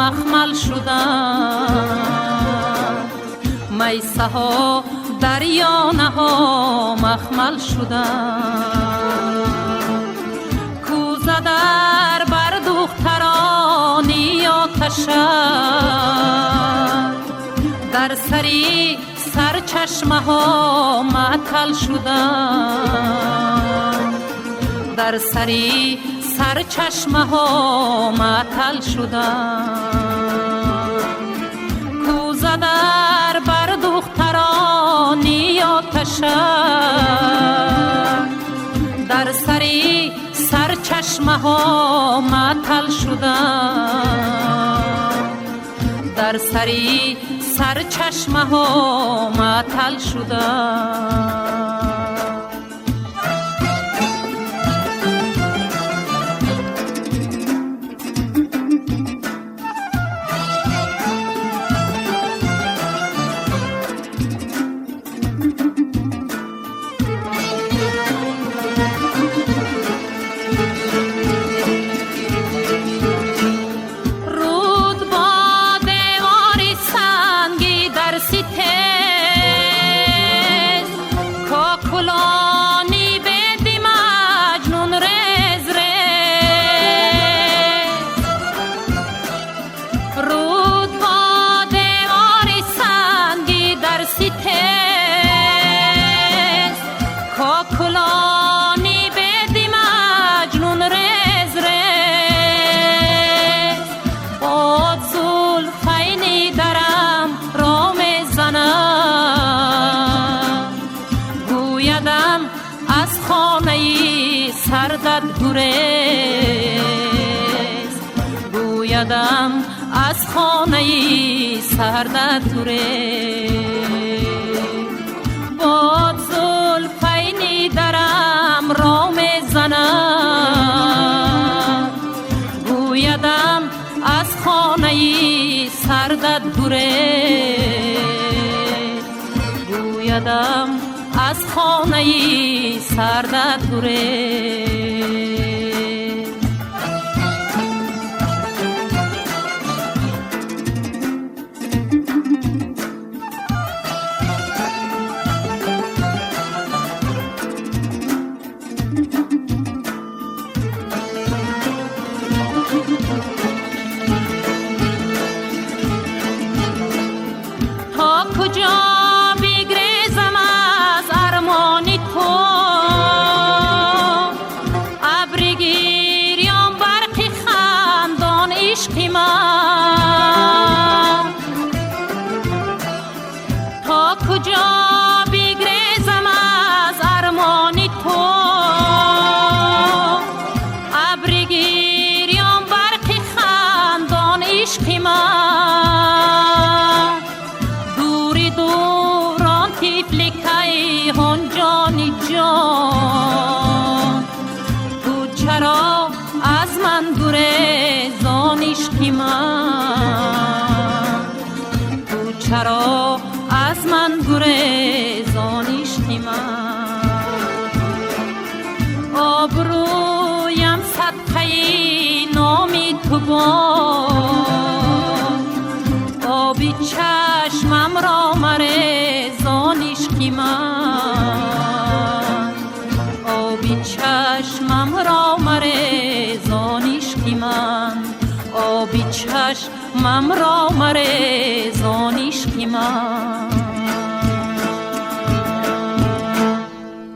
مخمل شدند، میسه ها دریانه ها مخمل شدند. کوزه در بر دخترانی آتشد، در سری سرچشمه ها معطل شدند، در سری سرچشمه ها معطل شدند. کوزه در بر دخترانی آتشد، در سری سرچشمه ها معطل شدند، در سری سرچشمه ها معطل شدند. سردت گریز، گویدم از خانه سردت گریز. باد زلفینی درم را میزند، گویدم از خانه سردت گریز، گویدم از خانه سردت گریز. تا کجا بگریزم از ارمانی تو، ابر گریان برق خندان عشق من. تا کجا بگریزم از ارمانی تو، ابر گریان برق خندان عشق من. دوری دوران طفل کیهان جانی جان، تو چرا از من گریزان عشق من، تو چرا از من گریزان عشق من. آبرویم صدقه نامی تو باد، آبی چشمم را مریزان عشق من، آبی چشمم را مریزان عشق من، آبی چشمم را مریزان عشق من.